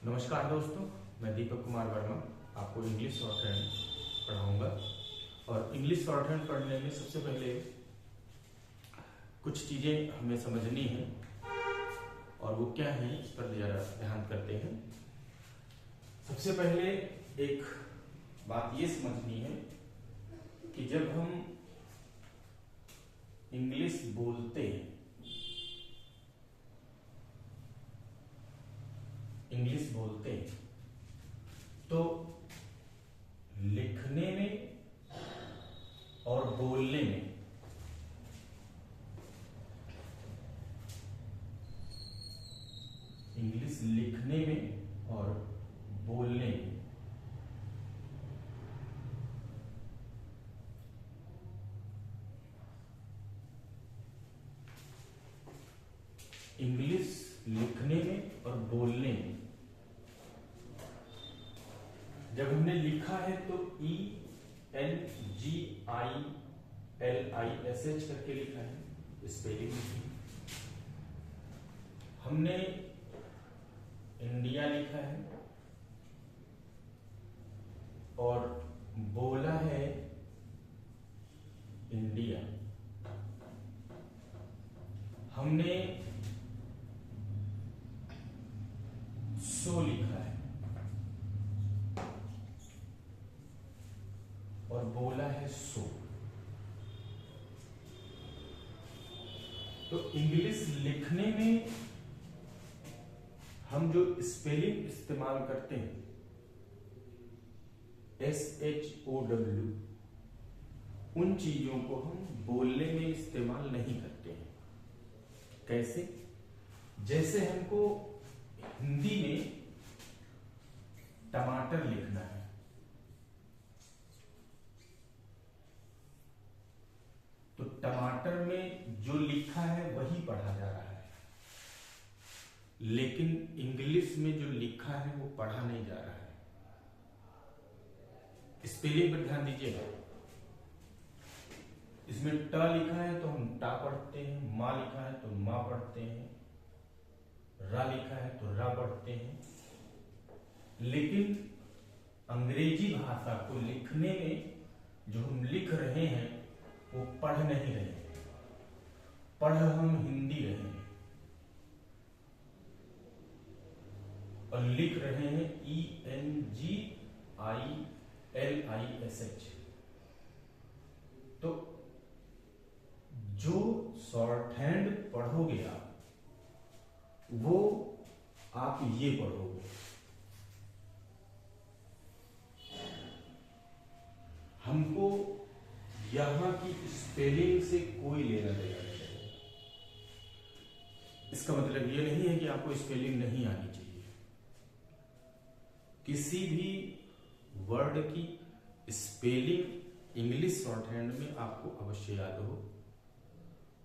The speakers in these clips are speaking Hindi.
नमस्कार दोस्तों, मैं दीपक कुमार वर्मा आपको इंग्लिश शॉर्ट हैंड पढ़ाऊंगा। और इंग्लिश शॉर्ट हैंड पढ़ने में सबसे पहले कुछ चीज़ें हमें समझनी हैं और वो क्या हैं इस पर ज़रा ध्यान करते हैं। सबसे पहले एक बात ये समझनी है कि जब हम इंग्लिश बोलते हैं, तो लिखने में और बोलने में इंग्लिश लिखने में और बोलने में इंग्लिश लिखने में और बोलने में जब हमने लिखा है तो ENGILISH करके लिखा है, स्पेलिंग लिखी। हमने इंडिया लिखा है और बोला है इंडिया। हमने सो लिखा है और बोला है सो। तो इंग्लिश लिखने में हम जो स्पेलिंग इस्तेमाल करते हैं SHOW, उन चीजों को हम बोलने में इस्तेमाल नहीं करते हैं। कैसे? जैसे हमको हिंदी में टमाटर लिखना है तो टमाटर में जो लिखा है वही पढ़ा जा रहा है, लेकिन इंग्लिश में जो लिखा है वो पढ़ा नहीं जा रहा है। स्पेलिंग पर ध्यान दीजिएगा। इसमें ट लिखा है तो हम टा पढ़ते हैं, मा लिखा है तो मा पढ़ते हैं, रा लिखा है तो रा पढ़ते हैं। लेकिन अंग्रेजी भाषा को लिखने में जो हम लिख रहे हैं वो पढ़ नहीं रहे हैं, पढ़ हम हिंदी रहे हैं और लिख रहे हैं ENGILISH। तो जो शॉर्ट हैंड पढ़ोगे आप वो आप ये पढ़ोगे। हमको यहां की स्पेलिंग से कोई लेना देना नहीं है। इसका मतलब ये नहीं है कि आपको स्पेलिंग नहीं आनी चाहिए। किसी भी वर्ड की स्पेलिंग इंग्लिश शॉर्ट हैंड में आपको अवश्य याद हो।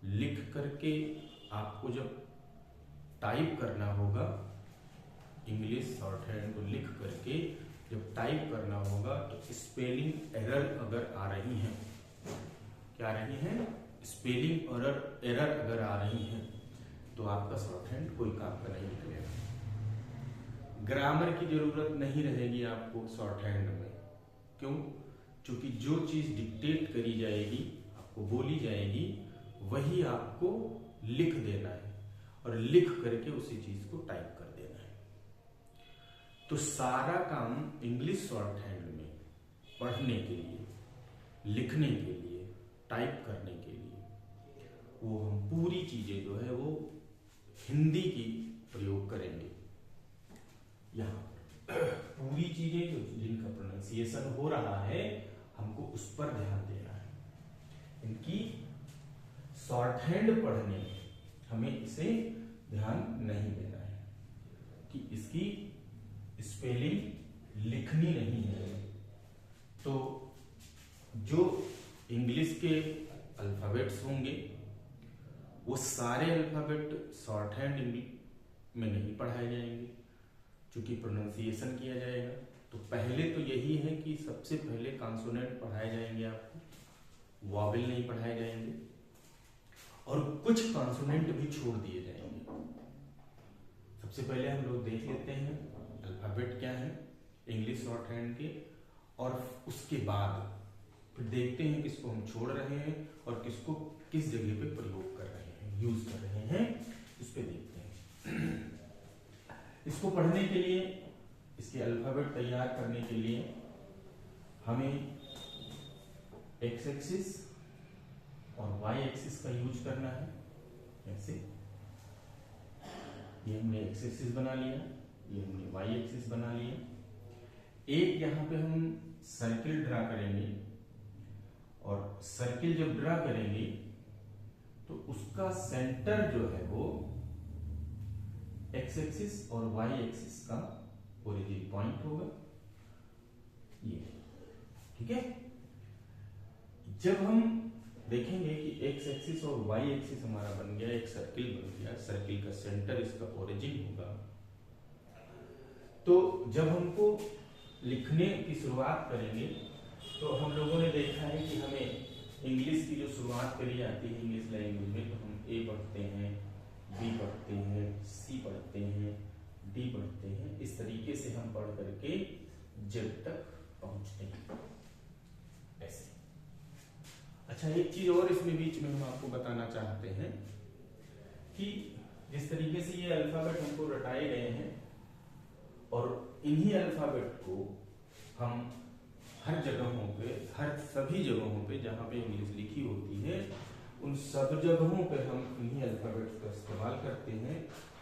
लिख करके आपको जब टाइप करना होगा, इंग्लिश शॉर्ट हैंड को लिख करके जब टाइप करना होगा तो स्पेलिंग एरर अगर आ रही हैं, क्या रही हैं? स्पेलिंग एरर अगर आ रही हैं तो आपका शॉर्ट हैंड कोई काम का नहीं निकलेगा। ग्रामर की जरूरत नहीं रहेगी आपको शॉर्ट हैंड में। क्यों? क्योंकि जो चीज डिक्टेट करी जाएगी, आपको बोली जाएगी, वही आपको लिख देना है और लिख करके उसी चीज को टाइप कर देना है। तो सारा काम इंग्लिश शॉर्ट हैंड में पढ़ने के लिए, लिखने के लिए, टाइप करने के लिए वो हम पूरी चीजें जो है वो हिंदी की प्रयोग करेंगे। यहाँ पूरी चीजें जो जिनका प्रोनाउंसिएशन हो रहा है हमको उस पर ध्यान देना है। इनकी शॉर्ट हैंड पढ़ने में हमें इसे ध्यान नहीं देना है कि इसकी स्पेलिंग लिखनी नहीं है। तो जो इंग्लिश के अल्फाबेट्स होंगे वो सारे अल्फाबेट शॉर्ट हैंड में नहीं पढ़ाए जाएंगे, क्योंकि प्रोनाउंसिएशन किया जाएगा। तो पहले तो यही है कि सबसे पहले कॉन्सोनेंट पढ़ाए जाएंगे, आपको वॉवेल नहीं पढ़ाए जाएंगे और कुछ कॉन्सोनेंट भी छोड़ दिए जाएंगे। सबसे पहले हम लोग देख लेते हैं अल्फाबेट क्या है इंग्लिश शॉर्ट हैंड के, और उसके बाद फिर देखते हैं किसको हम छोड़ रहे हैं और किसको किस जगह पे प्रयोग कर रहे हैं, यूज कर रहे हैं, इस पे देखते हैं। इसको पढ़ने के लिए, इसके अल्फाबेट तैयार करने के लिए हमें एक्स एक्सिस और वाई एक्सिस का यूज करना है। ऐसे ये हमने एक्स एक्सिस बना लिया, ये हमने वाई एक्सिस बना लिया। एक यहाँ पे हम सर्किल ड्रा करेंगे, और सर्किल जब ड्रा करेंगे तो उसका सेंटर जो है वो एक्स एक्सिस और वाई एक्सिस का ओरिजिन पॉइंट होगा, ये, ठीक है। जब हम देखेंगे कि एक्स एक्सिस और वाई एक्सिस हमारा बन गया, एक सर्किल बन गया, सर्किल का सेंटर इसका ओरिजिन होगा, तो जब हमको लिखने की शुरुआत करेंगे तो हम लोगों ने देखा है कि हमें इंग्लिश की जो शुरुआत करी जाती है इंग्लिश लैंग्वेज में, तो हम ए पढ़ते हैं, बी पढ़ते हैं, सी पढ़ते हैं, डी पढ़ते हैं, इस तरीके से हम पढ़ करके जेड तक पहुंचते हैं, ऐसे। अच्छा, एक चीज और इसमें बीच में हम आपको बताना चाहते हैं कि जिस तरीके से ये अल्फाबेट हमको रटाए गए हैं, और इन्हीं अल्फाबेट को हम हर जगहों पे, हर सभी जगहों पे जहां पे इंग्लिश लिखी होती है, उन सब जगहों पे हम इन्हीं अल्फाबेट्स का इस्तेमाल करते हैं।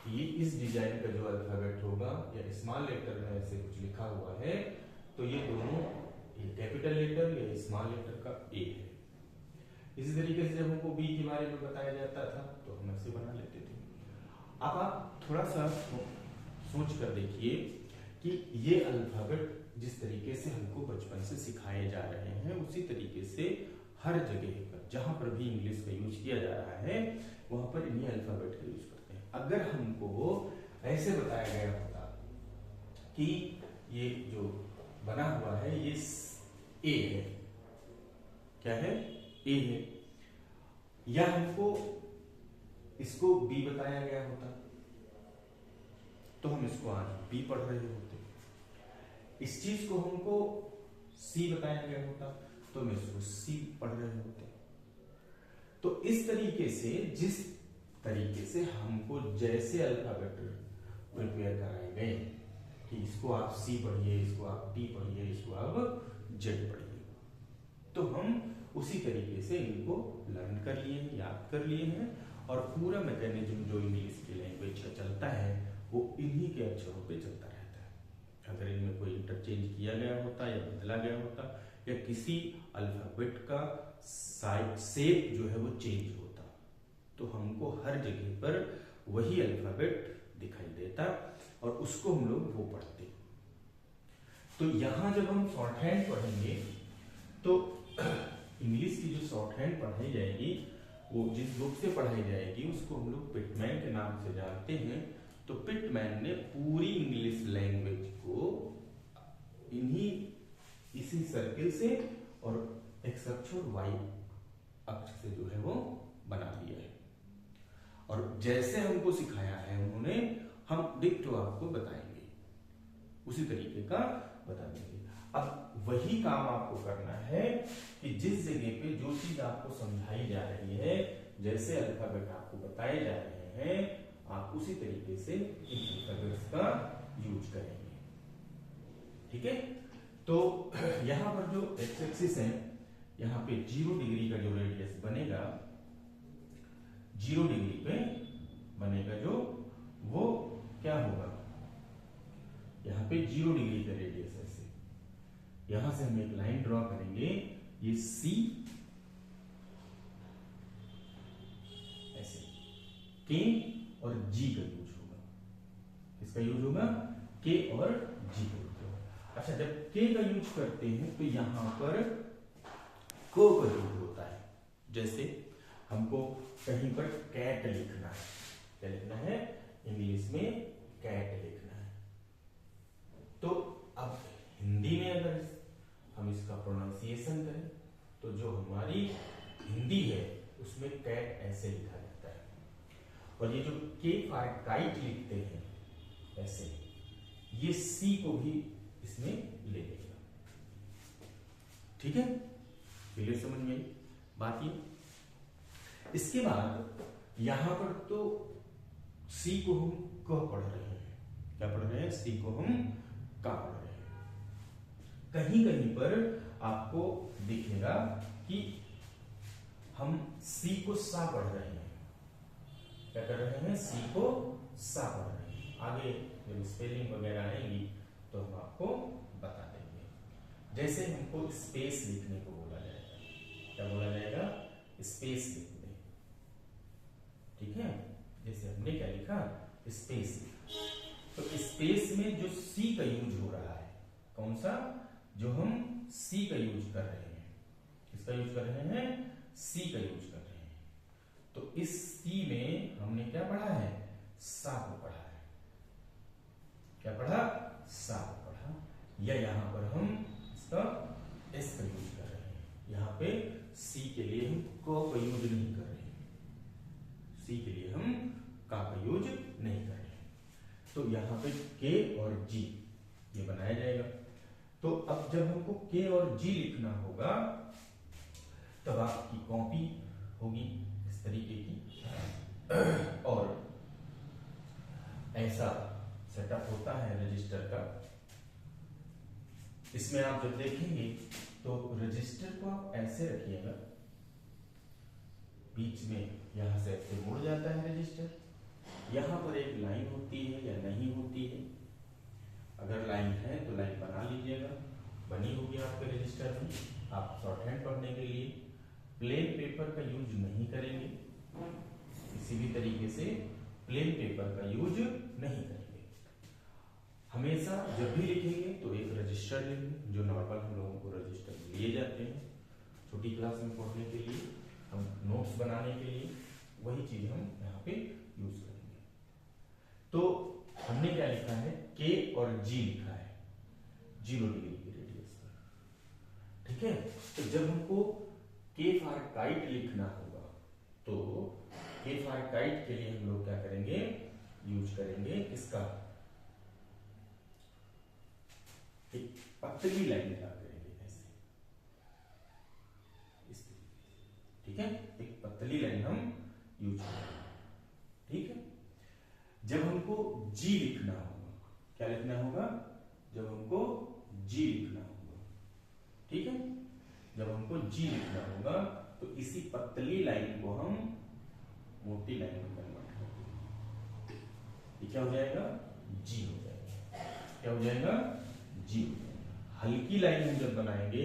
ये इस डिजाइन का जो अल्फाबेट होगा, या स्मॉल लेटर में ऐसे कुछ लिखा हुआ है, तो ये दोनों, ये कैपिटल लेटर या स्मॉल लेटर का ए है। इसी तरीके से जब हमको बी के बारे में बताया जाता था तो हम ऐसे बना लेते थे। अब आप थोड़ा सा सोच कर देखिए कि ये अल्फाबेट जिस तरीके से हमको बचपन से सिखाए जा रहे हैं, उसी तरीके से हर जगह पर जहां पर भी इंग्लिश का यूज किया जा रहा है वहां पर इन्हीं अल्फाबेट का यूज करते हैं। अगर हमको ऐसे बताया गया होता कि ये जो बना हुआ है ये ए है, क्या है, ए है, या हमको इसको बी बताया गया होता तो हम इसको आज बी पढ़ रहे होते। इस चीज को हमको सी बताया गया होता तो हम इसको सी पढ़ रहे होते। तो इस तरीके से, जिस तरीके से हमको जैसे अल्फाबेट प्रिपेयर कराए गए कि इसको आप सी पढ़िए, इसको आप डी पढ़िए, इसको आप जेड पढ़िए, तो हम उसी तरीके से इनको लर्न कर लिए हैं, याद कर लिए हैं, और पूरा मैकेनिज्म जो इंग्लिश की लैंग्वेज का चलता है वो इन्हीं के अक्षरों पे चलता रहता है। अगर इनमें कोई इंटरचेंज किया गया होता या बदला गया होता, या किसी अल्फाबेट का शेप जो है वो चेंज होता, तो हमको हर जगह पर वही अल्फाबेट दिखाई देता और उसको हम लोग वो पढ़ते। तो यहां जब हम शॉर्ट हैंड पढ़ेंगे तो इंग्लिश की जो शॉर्ट हैंड पढ़ाई जाएगी, वो जिस बुक से पढ़ाई जाएगी उसको हम लोग पिटमैन के नाम से जानते हैं। तो पिटमैन ने पूरी इंग्लिश लैंग्वेज को इसी सर्किल से और एक्स अक्ष और वाई अक्ष से जो है वो बना दिया है, और जैसे हमको सिखाया है उन्होंने, हम डिक्टो आपको बताएंगे, उसी तरीके का बता देंगे। अब वही काम आपको करना है कि जिस जगह पे जो चीज आपको समझाई जा रही है, जैसे अल्फाबेट आपको बताए जा रहे हैं, आप उसी तरीके से इन अल्फाबेट्स का यूज करेंगे, ठीक है। तो यहां पर जो एक्स एक्सिस है, यहाँ पे 0 डिग्री का जो रेडियस बनेगा, 0 डिग्री पे बनेगा जो, वो क्या होगा, यहाँ पे 0 डिग्री का रेडियस है। यहां से हम एक लाइन ड्रॉ करेंगे, ये सी, ऐसे के और जी का यूज होगा, इसका यूज होगा के और जी का यूज होगा। अच्छा, जब के का यूज करते हैं तो यहां पर को का यूज होता है। जैसे हमको कहीं पर कैट लिखना है, क्या लिखना है, इंग्लिश में कैट लिखना है, तो अब हिंदी में अगर हम इसका प्रोनाउंसिएशन करें तो जो हमारी हिंदी है उसमें कैट ऐसे लिखा जाता है, और ये जो के फॉर काइट लिखते हैं ऐसे, ये सी को भी इसमें ले लेगा। ठीक है, क्लियर समझ में आई बात ये। इसके बाद यहां पर तो सी को हम क पढ़ रहे हैं, क्या पढ़ रहे हैं, सी को हम का पढ़ रहे हैं। कहीं कहीं पर आपको दिखेगा कि हम सी को सा पढ़ रहे हैं, क्या कर रहे हैं, सी को सा पढ़ रहे हैं। आगे जब स्पेलिंग वगैरह आएंगी तो हम आपको बता देंगे। जैसे हमको स्पेस लिखने को बोला जाएगा, क्या बोला जाएगा, स्पेस लिखने। ठीक है, जैसे हमने क्या लिखा, स्पेस लिखा, तो स्पेस में जो सी का यूज हो रहा है, कौन सा, जो हम सी का यूज कर रहे हैं, किसका यूज कर रहे हैं, सी का यूज कर रहे हैं। तो इस सी में हमने क्या पढ़ा है, सा को पढ़ा है, क्या पढ़ा, सा को पढ़ा। या यहां पर हम इसका एस का यूज कर रहे हैं, यहां पे सी के लिए हम क का यूज नहीं कर रहे हैं, सी के लिए हम का यूज नहीं कर रहे हैं। तो यहां पे के और जी ये बनाया जाएगा। तो अब जब हमको के और जी लिखना होगा तब आपकी कॉपी होगी इस तरीके की, और ऐसा सेटअप होता है रजिस्टर का। इसमें आप जब देखेंगे तो रजिस्टर को आप ऐसे रखिएगा, बीच में यहां से ऐसे मुड़ जाता है रजिस्टर, यहां पर एक लाइन होती है या नहीं होती है, अगर लाइन है तो लाइन बना लीजिएगा, बनी होगी आपके रजिस्टर में। आप शॉर्ट हैंड पढ़ने के लिए प्लेन पेपर का यूज नहीं करेंगे, किसी भी तरीके से प्लेन पेपर का यूज नहीं करेंगे। हमेशा जब भी लिखेंगे तो एक रजिस्टर लेंगे, जो नॉर्मल हम लोगों को रजिस्टर लिए जाते हैं छोटी क्लास में पढ़ने के लिए, हम नोट्स बनाने के लिए, वही चीज हम यहाँ पे यूज करेंगे। तो हमने क्या लिखा है, के और जी लिखा है 0 डिग्री की रेडियस पर। ठीक है, तो जब हमको के फॉर काइट लिखना होगा तो के फॉर काइट के लिए हम लोग क्या करेंगे, यूज करेंगे इसका, एक पतली लाइन ड्रा करेंगे ऐसे, इस तरीके से। ठीक है, एक पतली लाइन हम यूज करेंगे। ठीक है, जब हमको जी लिखना होगा, क्या लिखना होगा, जब हमको जी लिखना होगा, ठीक है, जब हमको जी लिखना होगा तो इसी पतली लाइन को हम मोटी लाइन में कन्वर्ट कर देंगे, ये क्या हो जाएगा, जी हो जाएगा, क्या हो जाएगा, जी हो जाएगा। हल्की लाइन हम जब बनाएंगे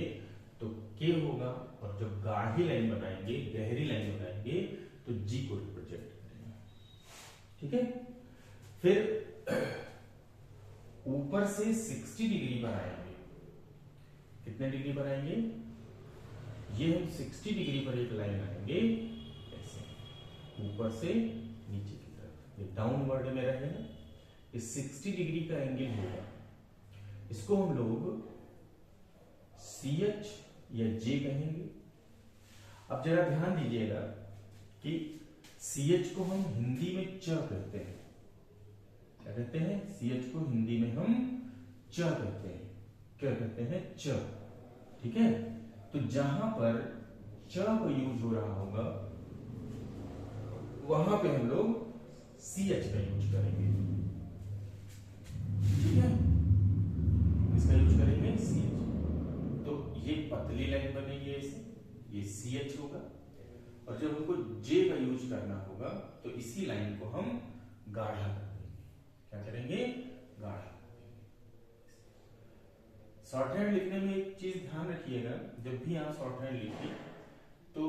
तो के होगा, और जब गाढ़ी लाइन बनाएंगे, गहरी लाइन बनाएंगे तो जी को रिप्रेजेंट करेंगे। ठीक है, फिर ऊपर से 60 डिग्री बनाएंगे, कितने डिग्री बनाएंगे, ये हम 60 डिग्री पर एक लाइन बनाएंगे ऐसे, ऊपर से नीचे की तरफ, ये डाउनवर्ड में रहेगा, इस 60 डिग्री का एंगल होगा, इसको हम लोग CH या J कहेंगे। अब जरा ध्यान दीजिएगा कि CH को हम हिंदी में च कहते हैं, क्या कहते हैं, CH को हिंदी में हम च कहते हैं, क्या कहते हैं, च। ठीक है, तो जहां पर च का यूज हो रहा होगा वहां पे हम लोग CH का यूज करेंगे। ठीक है, इसका यूज करेंगे CH। तो ये पतली लाइन बनेगी ऐसे, ये CH होगा, और जब हमको J का यूज करना होगा तो इसी लाइन को हम गाढ़ा कर देंगे, क्या करेंगे, गाढ़ा कर देंगे। शॉर्ट हैंड लिखने में एक चीज ध्यान रखिएगा, जब भी आप शॉर्ट हैंड लिखें तो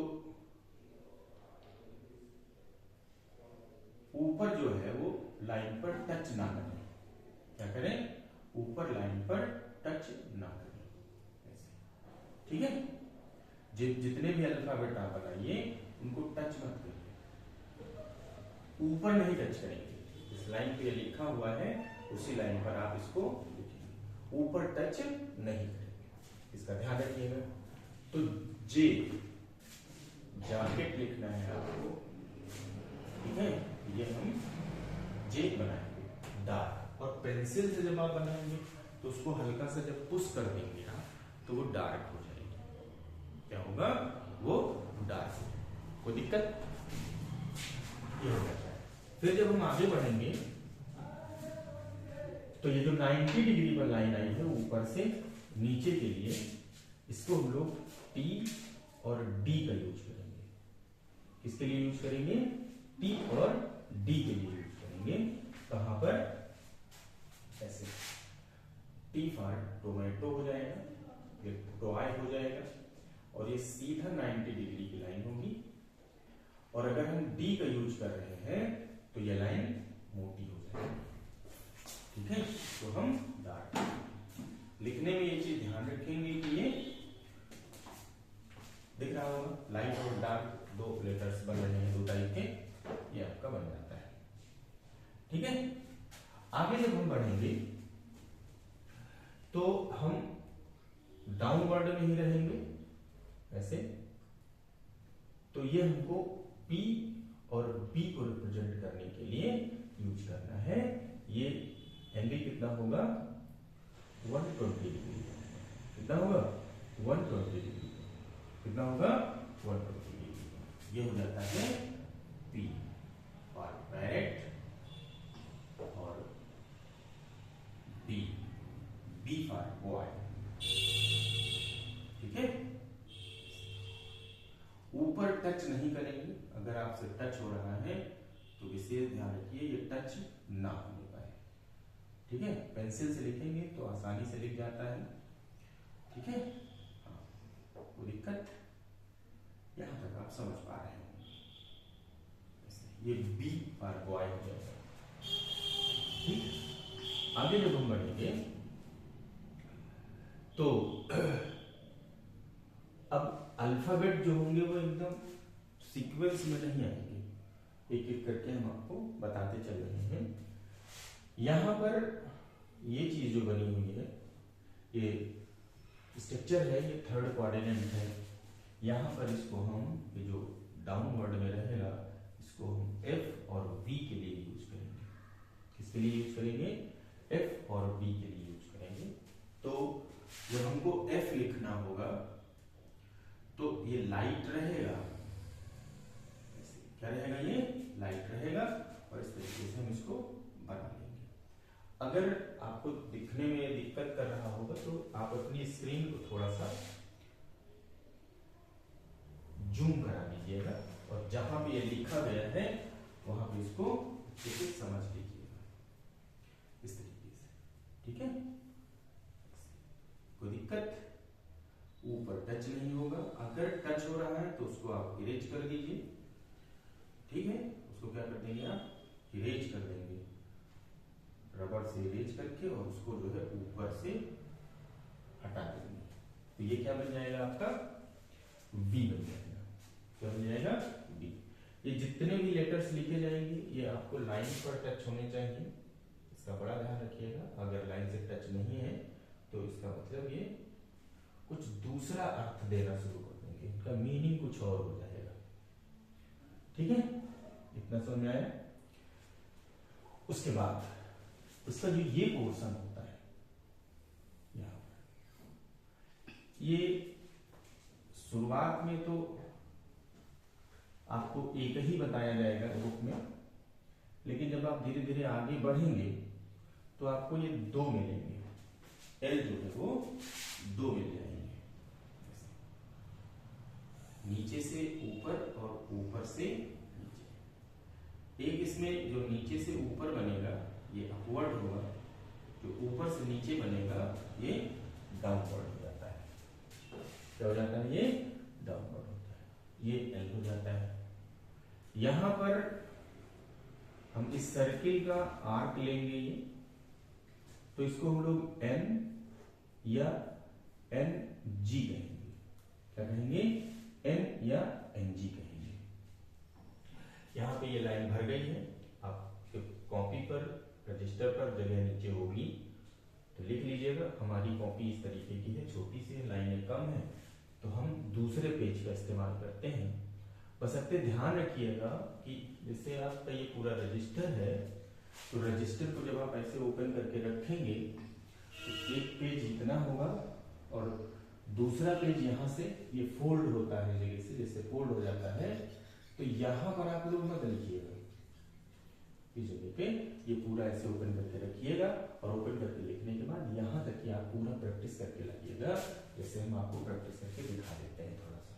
ऊपर जो है वो लाइन पर टच ना करें, क्या करें, ऊपर लाइन पर टच ना करें ऐसे। ठीक है, जितने भी अल्फाबेट आप बनाइए उनको टच मत करिए, ऊपर नहीं टच करेंगे, इस लाइन पे लिखा हुआ है उसी लाइन पर आप इसको लिखेंगे, ऊपर टच नहीं करेंगे, इसका ध्यान रखिएगा। तो जे जैकेट लिखना है आपको, ठीक है, ये हम जे बनाएंगे डार्क, और पेंसिल से जब आप बनाएंगे तो उसको हल्का सा जब पुश कर देंगे आप तो वो डार्क हो जाएगी। क्या होगा? वो डार्क हो जाएगी। कोई दिक्कत? ये हो जाता है। फिर जब हम आगे बढ़ेंगे तो ये जो 90 डिग्री पर लाइन आई है ऊपर से नीचे के लिए, इसको हम लोग T और D का यूज करेंगे। किसके लिए यूज करेंगे? T और D के लिए यूज करेंगे। कहां पर? ऐसे T फॉर टोमेटो हो जाएगा, फिर टॉय हो जाएगा, और ये सीधा 90 डिग्री की लाइन होगी। और अगर हम D का यूज कर रहे हैं तो ये लाइन मोटी हो जाएगी। ठीक है, तो हम डार्क लिखने में ये चीज ध्यान रखेंगे कि ये दिख रहा होगा, लाइट और डार्क दो लेटर्स बन रहे हैं, दो टाइप के, ये आपका बन जाता है। ठीक है, आगे जब हम बढ़ेंगे तो हम डाउनवर्ड में ही रहेंगे ऐसे। तो ये हमको P और B को रिप्रेजेंट करने के लिए यूज करना है। ये एंगल कितना होगा? 120 डिग्री। कितना होगा? 120 डिग्री। कितना होगा? 120 डिग्री। ये हो जाता है P फॉर पैरेट, और B फॉर बॉय। ठीक है, ऊपर टच नहीं करेंगे। अगर आपसे टच हो रहा है तो विशेष ध्यान रखिए ये टच ना होने पाए। ठीक है, पेंसिल से लिखेंगे तो आसानी से लिख जाता है। ठीक है, हाँ, कोई दिक्कत? यहां तक आप समझ पा रहे होंगे। ये B फॉर बॉय हो जाएगा। ठीक, आगे जब हम बढ़ेंगे तो अब अल्फाबेट जो होंगे वो एकदम सीक्वेंस में नहीं आएंगे, एक एक करके हम आपको बताते चल रहे हैं। यहां पर ये चीज जो बनी हुई है, ये स्ट्रक्चर है, ये थर्ड कोऑर्डिनेट है। यहां पर इसको हम, ये जो डाउनवर्ड में रहेगा, इसको हम F और V के लिए यूज करेंगे। किसके लिए यूज करेंगे? F और V के लिए यूज करेंगे। तो जब हमको F लिखना होगा तो ये लाइट रहेगा। क्या रहेगा? ये लाइट रहेगा, और इस तरीके से हम इसको बना लेंगे। अगर आपको दिखने में दिक्कत कर रहा होगा तो आप अपनी स्क्रीन को थोड़ा सा जूम करा लीजिएगा, और जहां भी ये लिखा गया है वहां पे इसको अच्छे से समझ लीजिएगा, इस तरीके से। ठीक है, कोई दिक्कत? ऊपर टच नहीं होगा। अगर टच हो रहा है तो उसको आप इरेज कर दीजिए। ठीक है, उसको क्या कर देंगे आप? इरेज कर देंगे, रबर से इरेज करके, और उसको जो है ऊपर से हटा देंगे। तो ये क्या बन जाएगा? आपका V बन जाएगा। क्या बन जाएगा? V। ये जितने भी लेटर्स लिखे जाएंगे ये आपको लाइन पर टच होने चाहिए, इसका बड़ा ध्यान रखिएगा। अगर लाइन से टच नहीं है तो इसका मतलब ये कुछ दूसरा अर्थ देना शुरू कर देंगे, इनका मीनिंग कुछ और हो जाएगा। ठीक है, इतना समझ में आया? उसके बाद इसका जो ये पोर्शन होता है, यहां ये शुरुआत में तो आपको एक ही बताया जाएगा ग्रुप में, लेकिन जब आप धीरे धीरे आगे बढ़ेंगे तो आपको ये दो मिलेंगे। L जो है वो दो मिल जाएंगे, नीचे से ऊपर और ऊपर से नीचे। एक इसमें जो नीचे से ऊपर बनेगा ये अपवर्ड होगा, जो ऊपर से नीचे बनेगा ये डाउनवर्ड हो जाता है। क्या हो जाता है? ये डाउनवर्ड होता है। ये L हो जाता है। यहां पर हम इस सर्किल का आर्क लेंगे ये, तो इसको हम लोग N या NG कहेंगे। क्या कहेंगे? N या NG कहेंगे। यहां पे ये लाइन भर गई है। आपके कॉपी पर, रजिस्टर पर जगह नीचे होगी तो लिख लीजिएगा। हमारी कॉपी इस तरीके की है, छोटी सी है, लाइनें कम है, तो हम दूसरे पेज का इस्तेमाल करते हैं। बस अपने ध्यान रखिएगा कि जैसे आपका ये पूरा रजिस्टर है, तो रजिस्टर को जब आप ऐसे ओपन करके रखेंगे तो एक पेज इतना होगा और दूसरा पेज यहाँ से ये फोल्ड होता है जगह से, जैसे फोल्ड हो जाता है, तो यहाँ पर आप लोग मत लिखिएगा, इस जगह पे ये पूरा ऐसे ओपन करके रखिएगा और ओपन करके लिखने के बाद यहाँ तक कि आप पूरा प्रैक्टिस करके लाइएगा। जैसे हम आपको प्रैक्टिस करके दिखा देते हैं थोड़ा सा।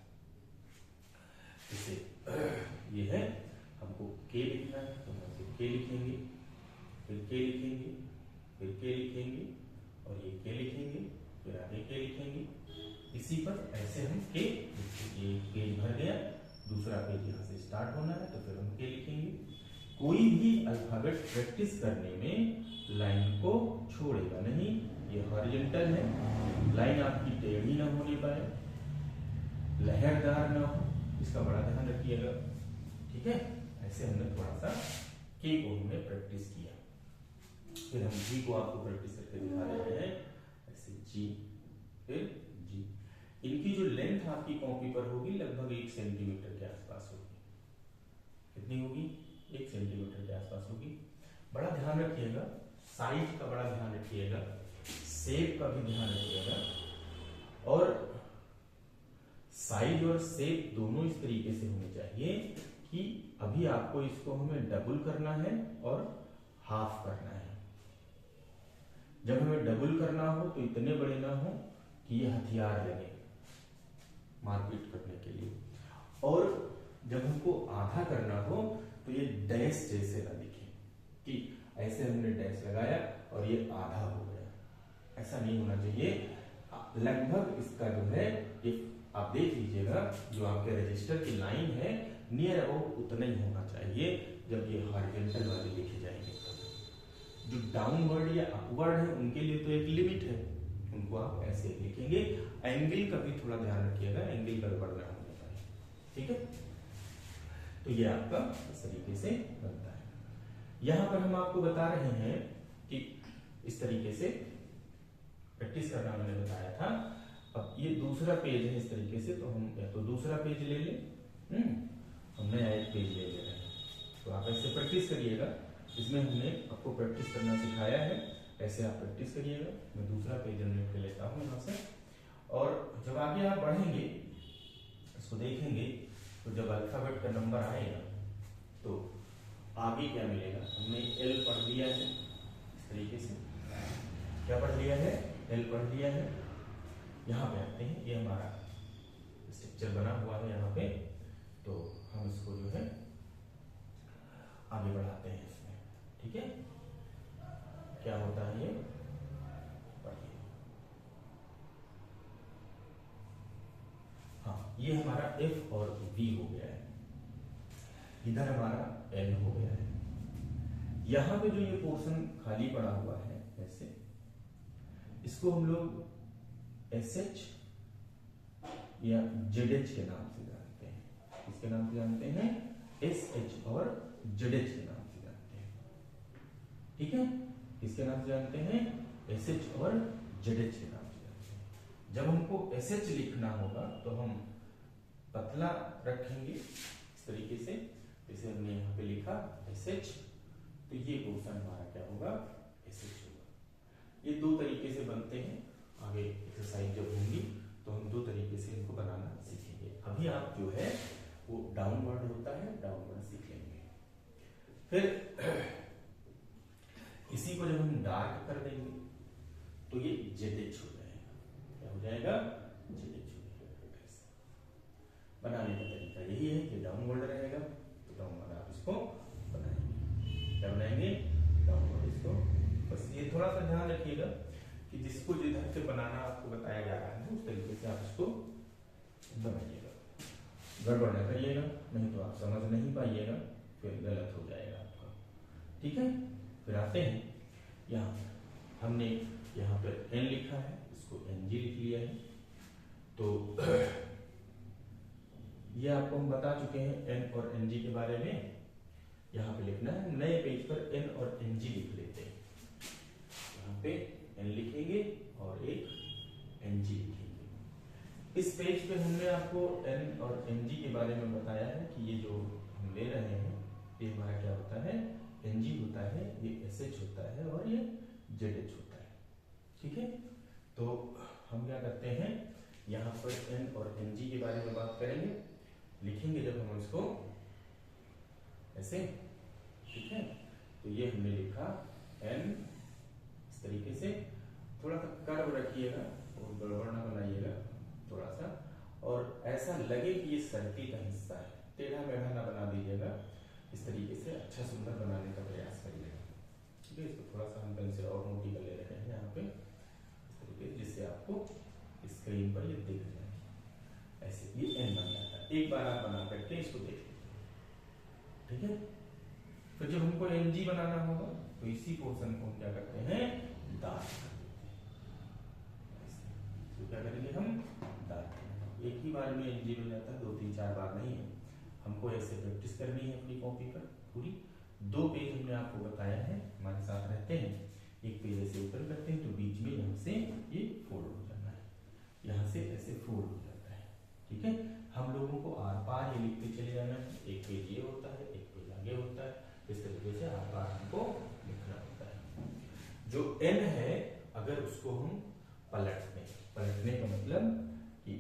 जैसे ये है, हमको के लिखना है तो हम के लिखेंगे, फिर के लिखेंगे, फिर के लिखेंगे और ये के लिखेंगे, फिर आगे के लिखेंगे। इसी पर ऐसे हम के, ये पेज भर गया, दूसरा पेज यहाँ से स्टार्ट होना है तो फिर हम के लिखेंगे। कोई भी अल्फाबेट प्रैक्टिस करने में लाइन को छोड़ेगा नहीं। ये हॉरिजॉन्टल है, लाइन आपकी टेढ़ी ना होने पाए, लहरदार ना हो, इसका बड़ा ध्यान रखिएगा। ठीक है, ऐसे हमने थोड़ा सा के को हमने प्रैक्टिस किया। फिर हम जी को आपको प्रैक्टिस करके दिखा रहे हैं। ऐसे जी, फिर जी। इनकी जो लेंथ आपकी कॉपी पर होगी लगभग 1 सेंटीमीटर के आसपास होगी। कितनी होगी? 1 सेंटीमीटर के आसपास होगी। बड़ा ध्यान रखिएगा, साइज का बड़ा ध्यान रखिएगा, शेप का भी ध्यान रखिएगा। और साइज और शेप दोनों इस तरीके से होने चाहिए कि अभी आपको इसको हमें डबल करना है और हाफ करना है। जब हमें डबल करना हो तो इतने बड़े ना हो कि ये हथियार लगे मारपीट करने के लिए, और जब हमको आधा करना हो तो ये डैश जैसे ना दिखे कि ऐसे हमने डैश लगाया और ये आधा हो गया, ऐसा नहीं होना चाहिए। लगभग इसका जो है ये आप देख लीजिएगा, जो आपके रजिस्टर की लाइन है नियर अबाउट उतना ही होना चाहिए जब ये हॉरिजॉन्टल वाले लिखे जाएंगे। जो डाउनवर्ड या अपवर्ड है उनके लिए तो एक लिमिट है, उनको आप ऐसे लिखेंगे। एंगल का भी थोड़ा ध्यान रखिएगा, एंगल गड़बड़ ना होने पाए। ठीक है, तो ये आपका इस तरीके से बनता है। यहां पर हम आपको बता रहे हैं कि इस तरीके से प्रैक्टिस करना मैंने बताया था। अब ये दूसरा पेज है इस तरीके से, तो हम या तो दूसरा पेज ले लें, हम नया एक पेज ले ले रहे हैं, तो आप ऐसे प्रैक्टिस करिएगा। इसमें हमने आपको प्रैक्टिस करना सिखाया है, ऐसे आप प्रैक्टिस करिएगा। मैं दूसरा पेज जनरेट कर लेता हूँ यहाँ से, और जब आगे आप बढ़ेंगे इसको देखेंगे तो जब अल्फाबेट का नंबर आएगा तो आगे क्या मिलेगा। हमने एल पढ़ लिया है इस तरीके से, क्या पढ़ लिया है? एल पढ़ लिया है। यहाँ पे आते हैं, ये हमारा स्ट्रक्चर बना हुआ है यहाँ पे, तो हम इसको जो है आगे बढ़ाते हैं इसमें। ठीक है, क्या होता है ये पढ़िए। हाँ, ये हमारा एफ और वी हो गया है, इधर हमारा एल हो गया है। यहां पे जो ये पोर्शन खाली पड़ा हुआ है ऐसे, इसको हम लोग SH या ZH के नाम से जानते हैं। इसके नाम से जानते हैं SH और ZH के नाम से जानते हैं। ठीक है, किसके नाम से जानते हैं? SH और ZH के नाम से जानते हैं। जब हमको SH लिखना होगा तो हम पतला रखेंगे इस तरीके से, जैसे हमने यहाँ पे लिखा SH, तो ये पोर्शन हमारा क्या होगा? SH होगा। ये दो तरीके से बनते हैं। आगे एक्सरसाइज जब होंगी तो हम दो तरीके से इनको बनाना सीखेंगे। अभी आप जो है वो डाउनवर्ड होता है, डाउनवर्ड सीख लेंगे। फिर इसी को जब हम डार्क कर देंगे तो ये ZH हो जाएगा। क्या हो जाएगा? ZH हो जाएगा। बनाने का तरीका यही है कि डाउनवर्ड रहेगा तो डाउनवर्ड आप इसको बनाएंगे। क्या बनाएंगे? डाउनवर्ड इसको। बस ये थोड़ा सा ध्यान रखिएगा कि जिसको जिधर से बनाना आपको बताया जा रहा है उस तरीके से आप इसको बनाइएगा, गड़बड़ न करिएगा, नहीं तो आप समझ नहीं पाइएगा, फिर गलत हो जाएगा आपका। ठीक है, फिर आते हैं यहाँ, हमने यहाँ पर N लिखा है, इसको NG लिख लिया है। तो ये आपको हम बता चुके हैं N और NG के बारे में। यहाँ पे लिखना है, नए पेज पर N और NG लिख लेते हैं। यहाँ पे N लिखेंगे और एक NG लिखेंगे। इस पेज पे हमने आपको N और NG के बारे में बताया है कि ये जो हम ले रहे हैं ये हमारा क्या होता है? एनजी होता है, ये एसएच होता है और ये जेडएच होता है। ठीक है, तो हम क्या करते हैं, यहाँ पर एन और एनजी के बारे में बात करेंगे, लिखेंगे जब हम इसको ऐसे। ठीक है, तो ये हमने लिखा एन, इस तरीके से थोड़ा सा कर्व रखिएगा और गड़बड़ ना बनाइएगा थोड़ा सा, और ऐसा लगे कि ये सर्किल का हिस्सा है, टेढ़ा मेढ़ा ना बना दीजिएगा, इस तरीके से अच्छा सुंदर बनाने का प्रयास करिएगा। ठीक है, इसको थोड़ा सा हम पेंसिल और मोटी कर ले रहे हैं यहाँ पे, इस तरीके से, जिससे आपको स्क्रीन पर ये दिख जाए। ऐसे ये एन बन जाता है। एक बार आप बना करके इसको देख लीजिए। ठीक है, फिर जब हमको एनजी बनाना होगा तो इसी पोर्शन को हम क्या करते हैं, दाग कर देते हैं। तो क्या करेंगे हम, दाग। एक ही बार में एनजी हो जाता है, 2 3 4 बार नहीं है, हमको ऐसे प्रैक्टिस करनी है अपनी कॉपी पर पूरी। 2 पेज हमने आपको बताया है, हमारे साथ रहते हैं। एक पेज ऐसे ओपन करते हैं तो बीच में यहाँ से ये फोल्ड हो जाना है, यहाँ से ऐसे फोल्ड हो जाता है। ठीक है, हम लोगों को आर पार ये लिखते चले जाना है, एक पेज ये होता है, एक पेज आगे होता है, इस तरीके से आर पार हमको लिखना होता है। जो एन है, अगर उसको हम पलटते हैं, पलटने का मतलब कि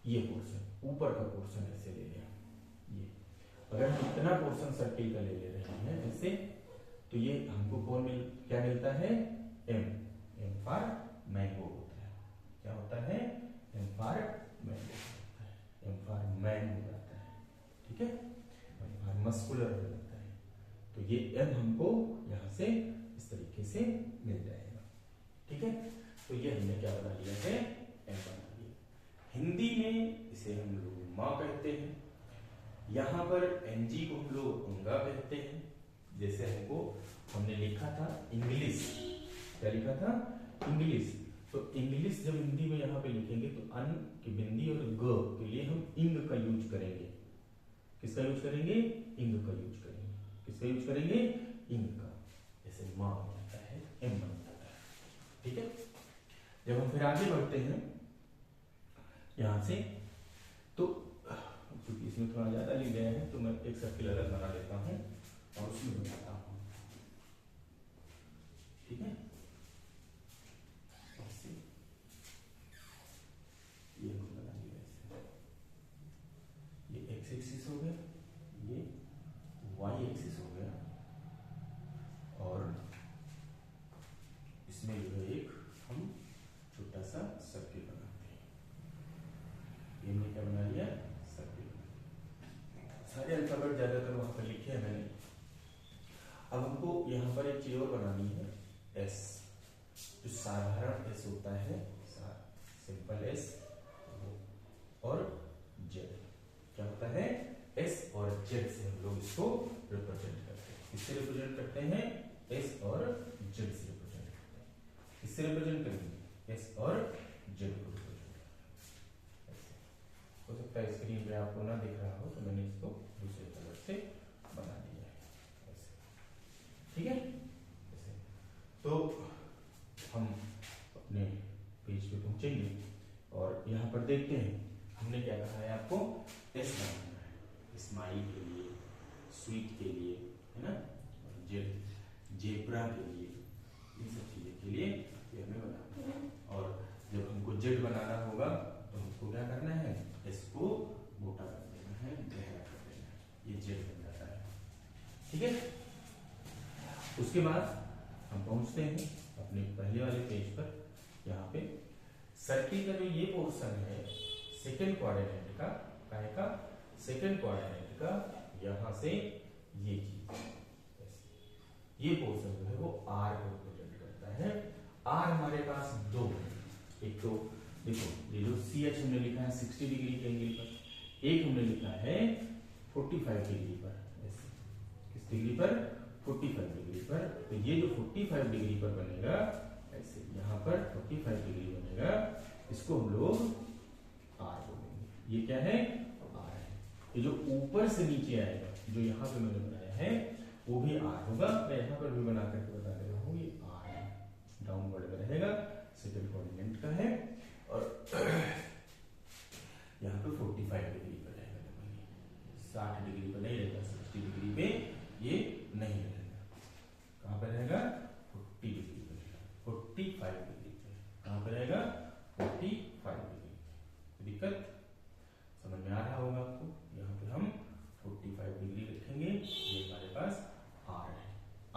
ये पोर्शन, ऊपर का पोर्शन ऐसे ले लिया, ये अगर हम इतना पोर्शन सर्किल का ले रहे हैं ऐसे, तो ये हमको कौन क्या मिलता है, एम, एम फॉर मैंगो होता है। क्या होता है, एम फॉर मैंगो होता है, एम फॉर मैन हो जाता है। ठीक है, एम फॉर मस्कुलर हो जाता है। तो ये एम हमको यहाँ से इस तरीके से मिल जाएगा। ठीक है, तो ये हमने क्या बना लिया है, एम बना लिया। हिंदी में इसे हम लोग माँ कहते हैं, यहाँ पर एनजी को हम लोग अंगा कहते हैं। जैसे हमने लिखा था इंग्लिश, क्या लिखा था, इंग्लिश, तो इंग्लिश जब हिंदी में यहाँ पे लिखेंगे तो अन की बिंदी और ग के लिए हम इंग का यूज करेंगे। किसका यूज करेंगे, इंग का यूज करेंगे। किसका यूज करेंगे, इंग का। जैसे माँ बनता है, एम बन जाता है। ठीक है, जब हम फिर आगे बढ़ते हैं यहां से, तो क्योंकि इसमें थोड़ा ज्यादा लिख गया है तो मैं एक सर्किल अलग बना लेता हूं और उसमें बनाता हूं। ठीक है, ये हम बना लिया ऐसे, ये एक्स एक्सिस हो गया, ये वाई एक्सिस हो गया, और इसमें जो है एक हम छोटा सा सर्किल बनाते हैं। ये हमने क्या बना लिया, सर्किल। सारे अल्फाबेट ज्यादातर वहां पर लिखे हैं मैंने। अब हमको यहाँ पर एक चीज और बनानी है, एस, जो साधारण एस होता है, सिंपल एस, और जेड। क्या होता है, एस और जेड से हम लोग इसको रिप्रेजेंट करते हैं। किससे रिप्रेजेंट करते हैं, एस और जेड से रिप्रेजेंट करते हैं। किससे रिप्रेजेंट करेंगे, एस और जेड को रिप्रेजेंट करते हैं। हो सकता है स्क्रीन पे आपको ना दिख रहा हो, तो मैंने इसको दूसरे कलर से बना दिया है ऐसे। ठीक है, ऐसे। तो हम अपने पेज पे पहुंचेंगे और यहाँ पर देखते हैं हमने क्या कहा है आपको, एस बनाना है, स्माइल के लिए, स्वीट के लिए, है ना, और जेड, जेब्रा के लिए, इन सब चीजों के लिए ये हमें बनाना है। और जब हमको जेड बनाना होगा तो हमको क्या करना है, एस को मोटा कर देना है, गहरा कर देना है, ये जेड बन जाता है। ठीक है, उसके बाद हम पहुंचते हैं अपने पहले वाले पेज पर। यहाँ पे सर्किल का जो ये पोर्शन है सेकेंड कोऑर्डिनेट का, काहे का, सेकेंड कोऑर्डिनेट का, यहाँ से ये चीज, ये पोर्शन जो है वो आर को रिप्रेजेंट करता है। आर हमारे पास दो है, एक तो देखो ये जो सी एच हमने लिखा है 60 डिग्री के एंगल पर, एक हमने लिखा है 45 डिग्री पर, ऐसे किस डिग्री पर, 45 डिग्री पर। तो ये जो 45 डिग्री पर बनेगा ऐसे, यहाँ पर 45 डिग्री बनेगा, इसको हम लोग आर बोलेंगे। ये क्या है, आर है। ये जो ऊपर से नीचे आएगा, जो यहाँ पे मैंने बनाया है वो भी आर होगा। मैं यहाँ पर भी बना करके बता दे रहा हूँ, ये आर है, डाउनवर्ड में रहेगा, सेकंड कोऑर्डिनेट का है, और यहाँ पे 45 डिग्री पर रहेगा, 60 डिग्री पर नहीं रहेगा, 60 डिग्री पे ये नहीं रहेगा। कहाँ पे रहेगा? 40 डिग्री पे रहेगा, 45 डिग्री पे। कहाँ पे रहेगा? 45 डिग्री। दिक्कत समझ में आ रहा होगा आपको। यहाँ पे हम 45 डिग्री रखेंगे। ये हमारे पास आर है।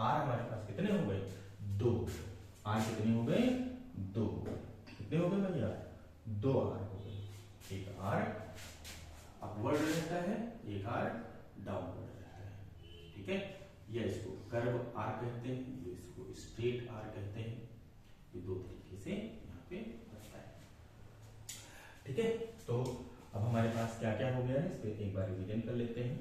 आर हमारे पास कितने हो गए? 2। आर कितने हो गए? 2। कितने हो गए भैया? 2 आर हो गए। एक आर अपवर्ड रहता है, एक आर डाउनवर्ड रहता है। ठीक है, ये इसको कर्व आर कहते हैं, ये इसको स्ट्रेट आर कहते हैं। ये दो तरीके से यहाँ पे बनता है। ठीक है, तो अब हमारे पास क्या क्या हो गया है, इस पे एक बार रिवीजन कर लेते हैं।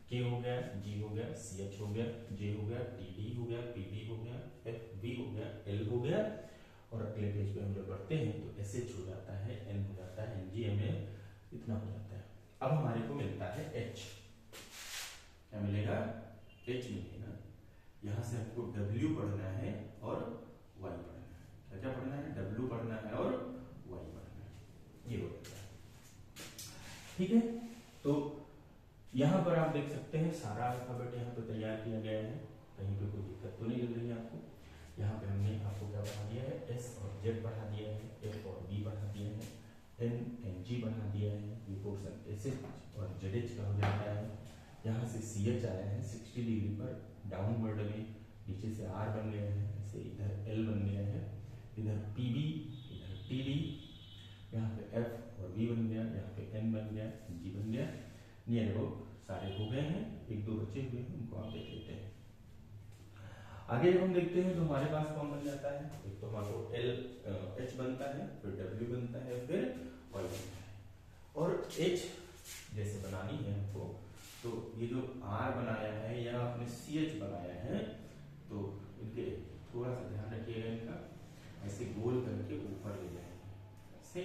के हो गया, जी हो गया, सी एच हो गया, जे हो गया, टी डी हो गया, पी डी हो गया, एफ बी हो गया, एल हो गया, और अगले पेज पे हम जब बढ़ते हैं तो एस एच हो जाता है, एन हो जाता है, एन जी, एम ए, इतना हो जाता है। अब हमारे को मिलता है एच। क्या मिलेगा? एच मिलेगा। यहां से हमको डब्ल्यू पढ़ना है और वाई पढ़ना है। क्या क्या पढ़ना है? डब्ल्यू पढ़ना है और वाई पढ़ना है। ये हो जाता है। ठीक है, तो यहां पर आप देख सकते हैं सारा अल्फाबेट यहाँ पे तैयार किया गया है। कहीं पे कोई दिक्कत तो नहीं लग रही है आपको? यहाँ पे हमने आपको क्या बढ़ा दिया है? एस और जेड बढ़ा दिया है, एफ और बी बढ़ा दिया है, एन एन जी बढ़ा दिया है। ये पोर्शन एस एच और जेड एच का हो जाता है। यहाँ से सी एच आया है 60 डिग्री पर डाउनवर्ड में, नीचे से आर बन गया है, ऐसे इधर एल बन गया है, इधर पी बी, इधर टी डी, यहाँ पे एफ और बी बन गया, यहाँ पे एन बन गया, जी बन गया। नियर अबाउट सारे हो गए हैं, एक दो बचे हुए हैं, उनको आप देख लेते हैं। आगे जब हम देखते हैं तो हमारे पास कौन बन जाता है? एक तो हमारे को एल एच बनता है, फिर डब्ल्यू बनता है, फिर वाई बनता है। और एच जैसे बनानी है हमको, तो ये जो आर बनाया है या आपने सी एच बनाया है, तो इनके थोड़ा सा ध्यान रखिएगा, इनका ऐसे गोल करके ऊपर ले जाएंगे ऐसे,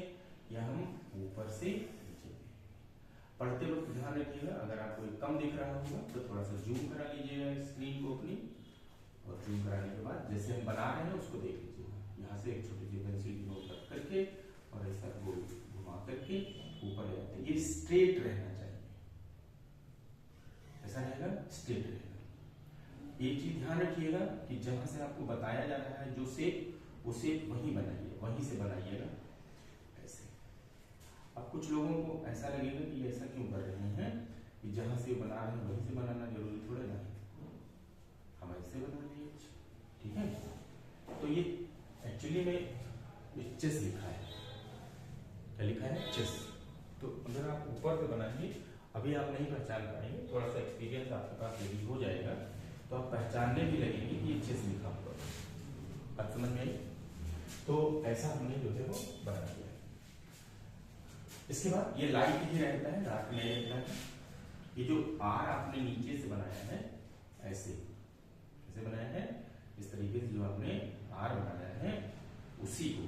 या हम ऊपर से नीचे। पढ़ते वक्त ध्यान रखिएगा, अगर आपको कम दिख रहा होगा तो थोड़ा सा जूम करा लीजिएगा स्क्रीन को अपनी, और जूम कराने के बाद जैसे हम बना रहे हैं उसको देख लीजिएगा। यहाँ से एक छोटी सी पेंसिल की नोक रख करके और ऐसा गोल घुमा करके ऊपर ले जाते हैं। ये स्ट्रेट रहना चाहिए, ऐसा रहेगा, स्ट्रेट रहेगा। एक चीज ध्यान रखिएगा कि जहां से आपको बताया जा रहा है जो शेप, वो शेप वहीं बनाइए, वहीं से बनाइएगा ऐसे। अब कुछ लोगों को ऐसा लगेगा कि ऐसा क्यों कर रहे हैं, कि जहां से बना रहे हैं वहीं से बनाना जरूरी थोड़ा ना, हम ऐसे बना लिए। ठीक है, तो ये एक्चुअली में चेस लिखा है। क्या लिखा है? चेस। तो अगर आप ऊपर से बनाएंगे, अभी आप नहीं पहचान पाएंगे, थोड़ा सा एक्सपीरियंस आपके पास यदि हो जाएगा तो आप पहचानने भी लगेंगे कि ये चेस लिखा हुआ है। बात समझ में आई? तो ऐसा हमने जो है वो बना दिया। इसके बाद ये लाइट ही रहता है, डार्क नहीं रहता है। ये जो आर आपने नीचे से बनाया है, ऐसे कैसे बनाया है, इस तरीके से जो आपने आर बनाया है उसी को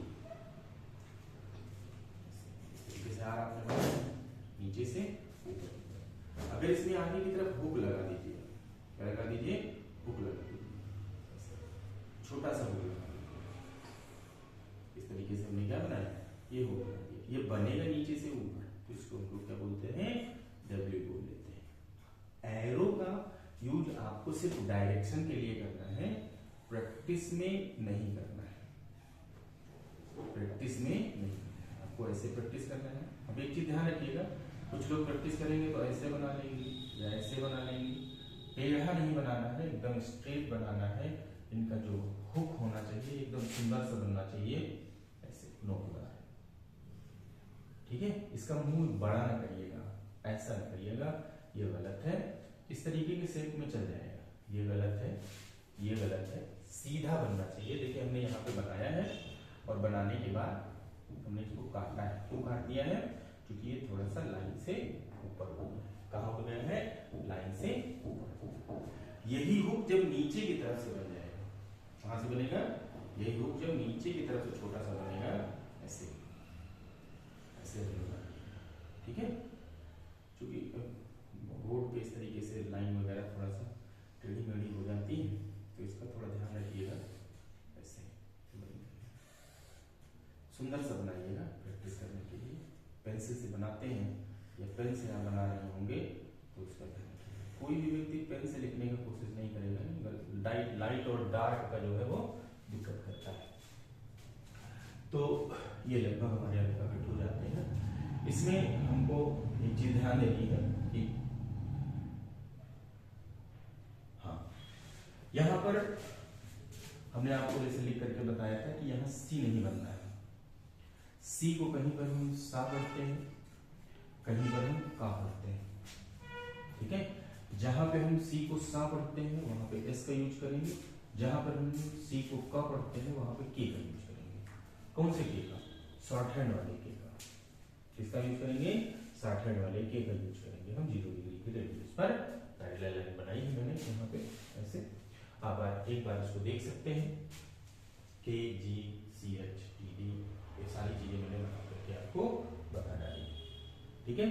इस तरीके से आर आपने बनाया है नीचे से ऊपर। अगर इसमें आगे की तरफ हुक लगा दीजिए, क्या लगा दीजिए? हुक लगा दीजिए, छोटा सा हुक लगा दीजिए। इस तरीके से हमने क्या बनाया? ये हुक लगा दिया। ये बनेगा नीचे से ऊपर, तो इसको हम लोग क्या बोलते हैं? डब्ल्यू बोल लेते हैं। एरो का यूज आपको सिर्फ डायरेक्शन के लिए करना है, प्रैक्टिस में नहीं करना है। प्रैक्टिस में नहीं करना है, आपको ऐसे प्रैक्टिस करना है। अब एक चीज ध्यान रखिएगा, कुछ लोग प्रैक्टिस करेंगे तो ऐसे बना लेंगे या ऐसे बना लेंगे। टेढ़ा नहीं बनाना है, एकदम स्ट्रेट बनाना है। इनका जो हुक होना चाहिए एकदम सुंदर सा बनना चाहिए, ऐसे नोकदार। ठीक है, इसका मुंह बड़ा ना करिएगा, ऐसा ना करिएगा, ये गलत है। इस तरीके के शेप में चल जाएगा, ये गलत है, ये गलत है। सीधा बनना चाहिए। देखिए हमने यहाँ पे बनाया है और बनाने के बाद हमने इसको काटना है। क्यों काट दिया है? क्योंकि ये थोड़ा सा लाइन से ऊपर हो गया है। कहाँ हो गया है? लाइन से ऊपर। यही हुक जब नीचे की तरफ से बन जाएगा, कहां से बनेगा? यही हुक जब नीचे की तरफ से छोटा सा बनेगा, ऐसे ऐसे बनेगा। ठीक है, क्योंकि बोर्ड पे इस तरीके से लाइन वगैरह थोड़ा सा टेढ़ी मेढ़ी हो जाती है, तो इसका थोड़ा ध्यान रखिएगा। ऐसे सुंदर सा बनाइएगा प्रैक्टिस करने के लिए। पेंसिल से बनाते हैं या पेन से आप बना रहे होंगे तो उसका ध्यान रखिएगा। कोई भी व्यक्ति पेन से लिखने की कोशिश नहीं करेगा, लाइट और डार्क का जो है वो दिक्कत करता है। तो ये लगभग हमारे अल्फाबेट हो जाते हैं। इसमें हमको एक चीज ध्यान देनी है कि हाँ, यहां पर हमने आपको जैसे लिख करके बताया था कि यहां सी नहीं बनना है। सी को कहीं पर हम सा पढ़ते हैं, कहीं पर हम का पढ़ते हैं, ठीक है। जहां पे हम सी को सा पढ़ते हैं वहां पे एस का यूज करेंगे, जहां पर हम सी को का पढ़ते हैं वहां पे के का यूज करेंगे। कौन से के का? शॉर्ट हैंड वाले के का। किसका यूज करेंगे? शॉर्ट हैंड वाले के का यूज करेंगे हम 0 डिग्री के रेडियस पर। पैरेलल लाइन बनाई है मैंने यहाँ पे ऐसे। आप एक बार इसको देख सकते हैं, के जी सी एच टी डी, ये सारी चीजें मैंने बना करके आपको बता डाली, ठीक है।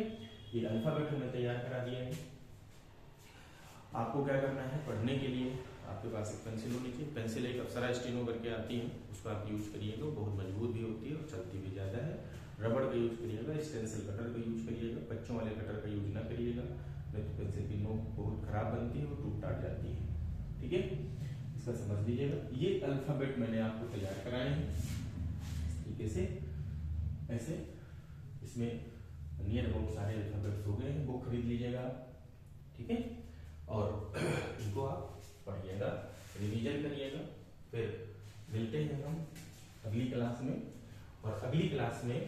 ये अल्फाबेट हमने तैयार करा दिया है। आपको क्या करना है, पढ़ने के लिए आपके पास एक पेंसिल होनी चाहिए। पेंसिल एक अप्सरा स्टेनो करके आती है, उसको आप यूज करिएगा, बहुत मजबूत भी होती है और चलती भी ज्यादा है। रबड़ का यूज करिएगा, स्टेंसिल कटर का यूज करिएगा, बच्चों वाले कटर का यूज ना करिएगा, नहीं तो पेंसिल की नोक बहुत खराब बनती है और टूट टाट जाती है, ठीक है। इसका समझ लीजिएगा। ये अल्फाबेट मैंने आपको तैयार कराए हैं इस तरीके से, ऐसे। इसमें नियर बहुत सारे अल्फाबेट्स हो गए हैं, बुक खरीद लीजिएगा, ठीक है। और इनको आप पढ़िएगा, रिवीजन करिएगा। फिर मिलते हैं हम अगली क्लास में, और अगली क्लास में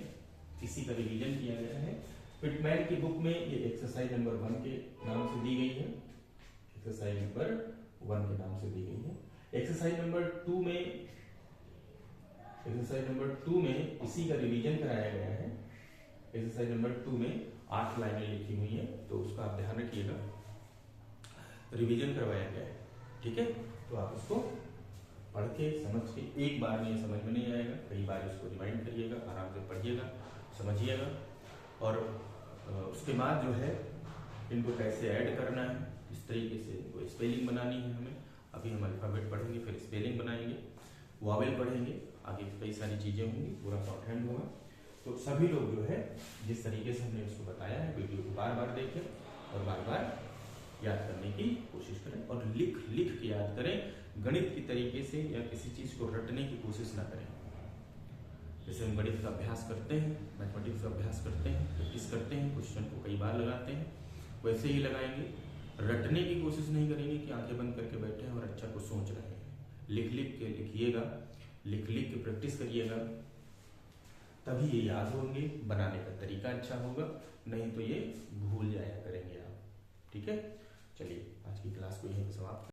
इसी का रिवीजन किया गया है। पिटमैन की बुक में ये एक्सरसाइज नंबर 1 के नाम से दी गई है, एक्सरसाइज नंबर 1 के नाम से दी गई है। एक्सरसाइज नंबर 2 में इसी का रिवीजन कराया गया है। एक्सरसाइज नंबर 2 में 8 लाइनें लिखी हुई हैं, तो उसका आप ध्यान रखिएगा, रिवीजन करवाया गया है, ठीक है। तो आप उसको पढ़ के समझ के, एक बार में समझ में नहीं आएगा, कई बार इसको रिवाइंड करिएगा, आराम से पढ़िएगा, समझिएगा। और उसके बाद जो है इनको कैसे ऐड करना है, इस तरीके से इनको स्पेलिंग बनानी है हमें। अभी हम अल्फाबेट पढ़ेंगे, फिर स्पेलिंग बनाएंगे, वॉवेल पढ़ेंगे, आगे कई सारी चीजें होंगी, पूरा शॉर्ट हैंड होगा। तो सभी लोग जो है जिस तरीके से हमने उसको बताया है, वीडियो को बार बार देखें और बार बार याद करने की कोशिश करें, और लिख के याद करें। गणित की तरीके से या किसी चीज को रटने की कोशिश ना करें। जैसे हम गणित का अभ्यास करते हैं, मैथमेटिक्स का अभ्यास करते हैं, प्रैक्टिस करते हैं, क्वेश्चन को कई बार लगाते हैं, वैसे ही लगाएंगे। रटने की कोशिश नहीं करेंगे कि आंखें बंद करके बैठे हैं और अच्छा को सोच रहे हैं। लिख के लिखिएगा, लिख के प्रैक्टिस करिएगा, तभी ये याद होंगे। बनाने का तरीका अच्छा होगा, नहीं तो ये भूल जाया करेंगे आप, ठीक है। चलिए आज की क्लास को यहीं पर समाप्त